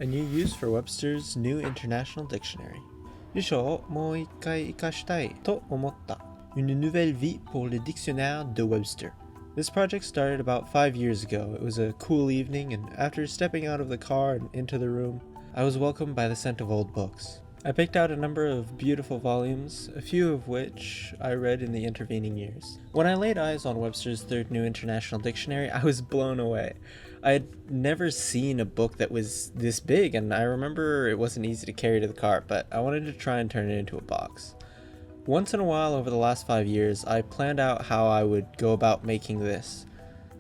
A new use for Webster's New International Dictionary. 辞書をもう一回活かしたいと思った。Une nouvelle vie pour le dictionnaire de Webster. This project started about 5 years ago. It was a cool evening, and after stepping out of the car and into the room, I was welcomed by the scent of old books. I picked out a number of beautiful volumes, a few of which I read in the intervening years. When I laid eyes on Webster's Third New International Dictionary, I was blown away. I had never seen a book that was this big, and I remember it wasn't easy to carry to the car, but I wanted to try and turn it into a box. Once in a while over the last 5 years, I planned out how I would go about making this.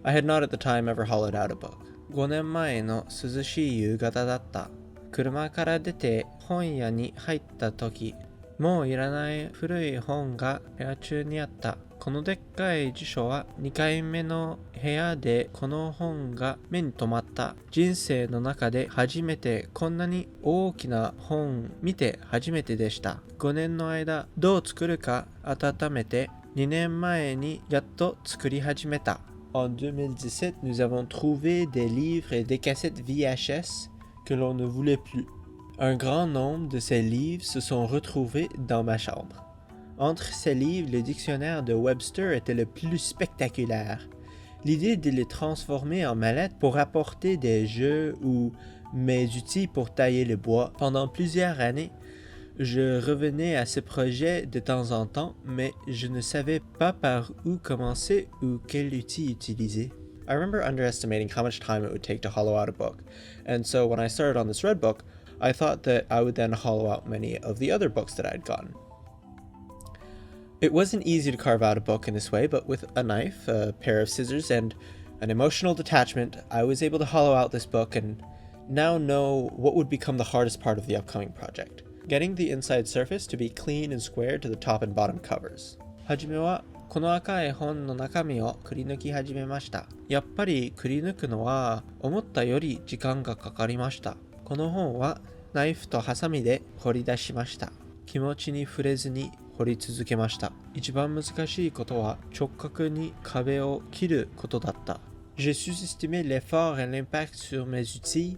I had not at the time ever hollowed out a book. 5年前の涼しい夕方だった。車から出て本屋に入った時、もういらない古い本が部屋中にあった。このでっかい辞書は2回目の部屋でこの本が目に留まった。人生の中で初めてこんなに大きな本見て初めてでした。5年の間どう作るか温めて2年前にやっと作り始めた。En 2017, nous avons trouvé des livres et des cassettes VHS que l'on ne voulait plus. Un grand nombre de ces livres se sont retrouvés dans ma chambre. Entre ces livres, le dictionnaire de Webster était le plus spectaculaire. L'idée de les transformer en mallettes pour apporter des jeux ou mes outils pour tailler le bois. Pendant plusieurs années, je revenais à ce projet de temps en temps, mais je ne savais pas par où commencer ou quel outil utiliser. I remember underestimating how much time it would take to hollow out a book, and so when I started on this red book, I thought that I would then hollow out many of the other books that I'd gotten. It wasn't easy to carve out a book in this way, but with a knife, a pair of scissors, and an emotional detachment, I was able to hollow out this book and now know what would become the hardest part of the upcoming project: getting the inside surface to be clean and square to the top and bottom covers. はじめはこの赤い本の中身をくり抜き始めました。やっぱりくり抜くのは思ったより時間がかかりました。この本はナイフとハサミで掘り出しました。気持ちに触れずに掘り続けました。一番難しいことは直角に壁を切ることだった。J'ai sous-estimé l'effort et l'impact sur mes outils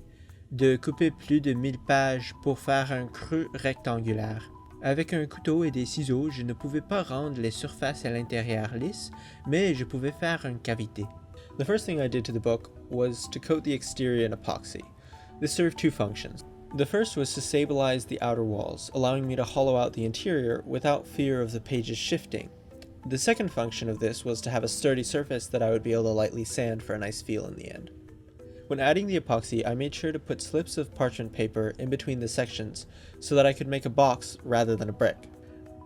de couper plus de 1000 pages pour faire un creux rectangulaire. Avec un couteau et des ciseaux, je ne pouvais pas rendre les surfaces à l'intérieur lisses, mais je pouvais faire une cavité. The first thing I did to the book was to coat the exterior in epoxy. This served two functions. The first was to stabilize the outer walls, allowing me to hollow out the interior without fear of the pages shifting. The second function of this was to have a sturdy surface that I would be able to lightly sand for a nice feel in the end. When adding the epoxy, I made sure to put slips of parchment paper in between the sections so that I could make a box rather than a brick.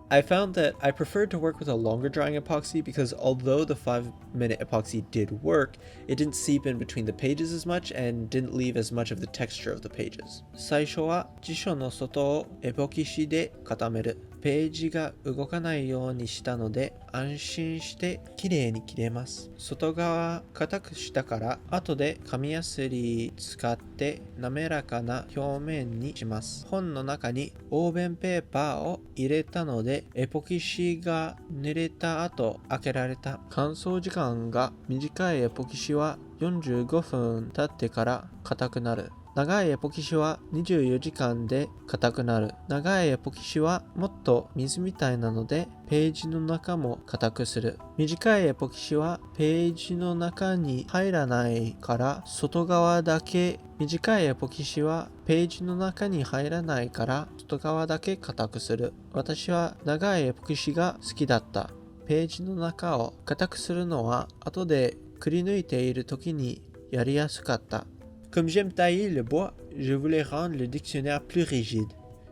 I found that I preferred to work with a longer drying epoxy because although the 5-minute epoxy did work, it didn't seep in between the pages as much and didn't leave as much of the texture of the pages. 最初は辞書の外をエポキシで固める。ページが動かないようにしたので安心してきれいに切れます。外側硬くしたから後で紙やすり使って滑らかな表面にします。本の中にオーブンペーパーを入れたのでエポキシが濡れた後開けられた。乾燥時間が短いエポキシは45分経ってから硬くなる。長いエポキシは24時間で硬くなる。長いエポキシはもっと水みたいなのでページの中も硬くする。短いエポキシはページの中に入らないから外側だけ。短いエポキシはページの中に入らないから外側だけ硬くする。私は長いエポキシが好きだった。ページの中を硬くするのは後でくり抜いている時にやりやすかった。Comme j'aime tailler le bois, je voulais rendre le dictionnaire plus rigide.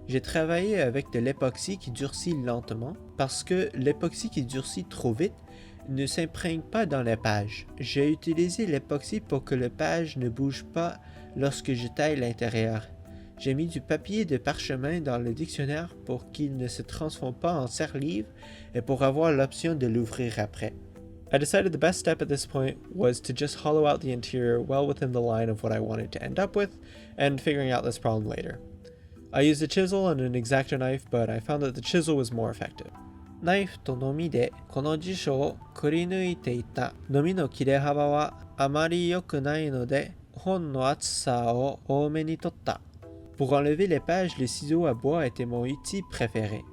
J'ai travaillé avec de l'époxy qui durcit lentement parce que l'époxy qui durcit trop vite ne s'imprègne pas dans les pages. J'ai utilisé l'époxy pour que les pages ne bougent pas lorsque je taille l'intérieur. J'ai mis du papier de parchemin dans le dictionnaire pour qu'il ne se transforme pas en serre-livre et pour avoir l'option de l'ouvrir après. I decided the best step at this point was to just hollow out the interior well within the line of what I wanted to end up with, and figuring out this problem later. I used a chisel and an X-Acto knife, but I found that the chisel was more effective. ナイフとノミでこの辞書をくり抜いていた。ノミの切れ幅はあまり良くないので本の厚さを多めに取った。Pour enlever les pages, le ciseau à bois était mon outil préféré.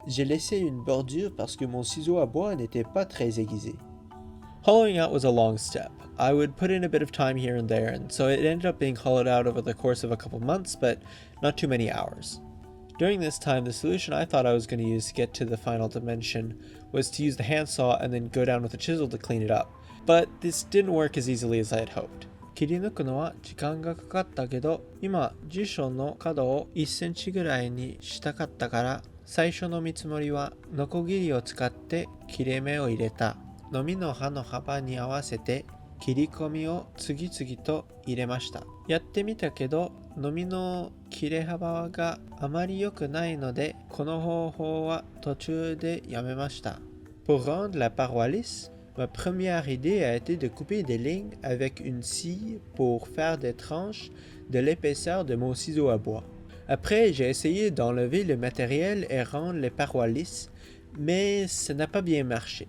J'ai laissé une bordure parce que mon ciseau à bois n'était pas très aiguisé. Hollowing out was a long step. I would put in a bit of time here and there, and so it ended up being hollowed out over the course of a couple months, but not too many hours. During this time, the solution I thought I was going to use to get to the final dimension was to use the handsaw and then go down with a chisel to clean it up. But this didn't work as easily as I had hoped. 切り抜くのは時間がかかったけど、今辞書の角を1センチぐらいにしたかったから、最初の見積もりはノコギリを使って切れ目を入れた。のみの刃の幅に合わせて切り込みを次々と入れました。やってみたけど、のみの切れ幅があまり良くないので、この方法は途中でやめました。Pour rendre la paroi lisse, ma première idée a été de couper des lignes avec une scie pour faire des tranches de l'épaisseur de mon ciseau à bois. Après, j'ai essayé d'enlever le matériel et rendre les parois lisses, mais ça n'a pas bien marché.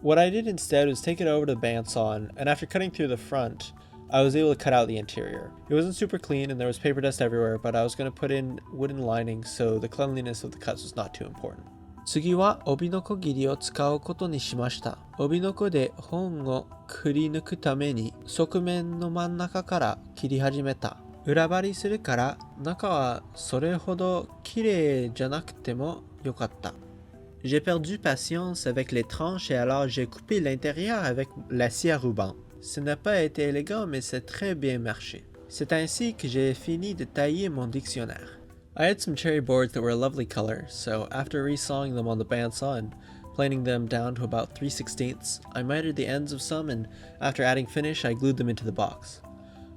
What I did instead was take it over to the bandsaw, and after cutting through the front, I was able to cut out the interior. It wasn't super clean and there was paper dust everywhere, but I was going to put in wooden linings, so the cleanliness of the cuts was not too important. 次は帯のこ切りを使うことにしました。帯のこで本をくり抜くために側面の真ん中から切り始めた。裏張りするから中はそれほど綺麗じゃなくてもよかった。J'ai perdu patience avec les tranches et alors j'ai coupé l'intérieur avec la scie à ruban. Ce n'a pas été élégant mais c'est très bien marché. C'est ainsi que j'ai fini de tailler mon dictionnaire. I had some cherry boards that were a lovely color, so after resawing them on the bandsaw and planing them down to about 3/16, I mitered the ends of some and after adding finish I glued them into the box.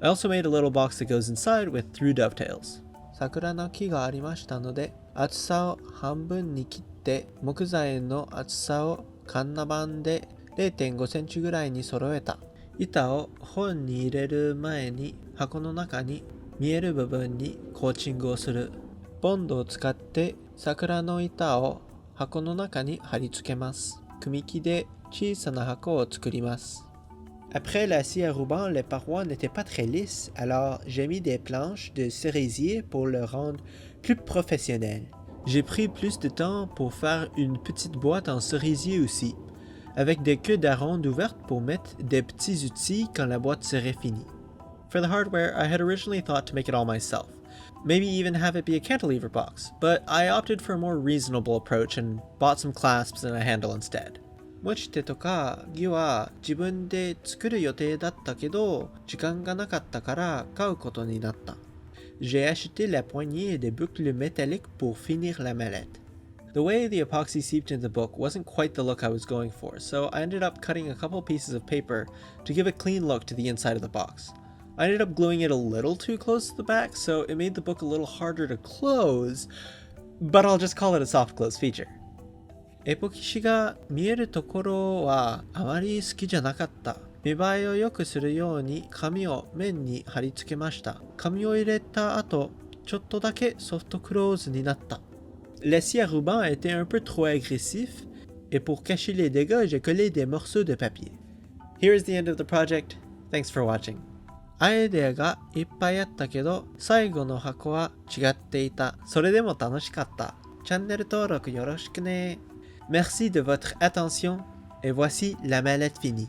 I also made a little box that goes inside with through dovetails. 桜の木がありましたので厚さを半分に切って木材の厚さをカンナ板で 0.5 センチぐらいに揃えた。板を本に入れる前に箱の中に見える部分にコーチングをする。ボンドを使って桜の板を箱の中に貼り付けます。組木で小さな箱を作ります。Après la scie à ruban, les parois n'étaient pas très lisses, alors j'ai mis des planches de cerisier pour le rendre plus professionnel. J'ai pris plus de temps pour faire une petite boîte en cerisier aussi, avec des queues d'aronde ouvertes pour mettre des petits outils quand la boîte serait finie. For the hardware, I had originally thought to make it all myself, maybe even have it be a cantilever box, but I opted for a more reasonable approach and bought some clasps and a handle instead. 持ち手とか木は自分で作る予定だったけど時間がなかったから買うことになった。J'ai acheté la poignée et des boucles métalliques pour finir la mallette. The way the epoxy seeped into the book wasn't quite the look I was going for, so I ended up cutting a couple pieces of paper to give a clean look to the inside of the box. I ended up gluing it a little too close to the back, so it made the book a little harder to close, but I'll just call it a soft close feature. エポキシが見えるところはあまり好きじゃなかった。見栄えを良くするように紙を面に貼り付けました。紙を入れた後、ちょっとだけソフトクローズになった。La scie à ruban était un peu trop agressif, et pour cacher les dégâts, j'ai collé des morceaux de papier. Here is the end of the project. Thanks for watching. アイデアがいっぱいあったけど、最後の箱は違っていた。それでも楽しかった。チャンネル登録よろしくね。Merci de votre attention et voici la mallette finie.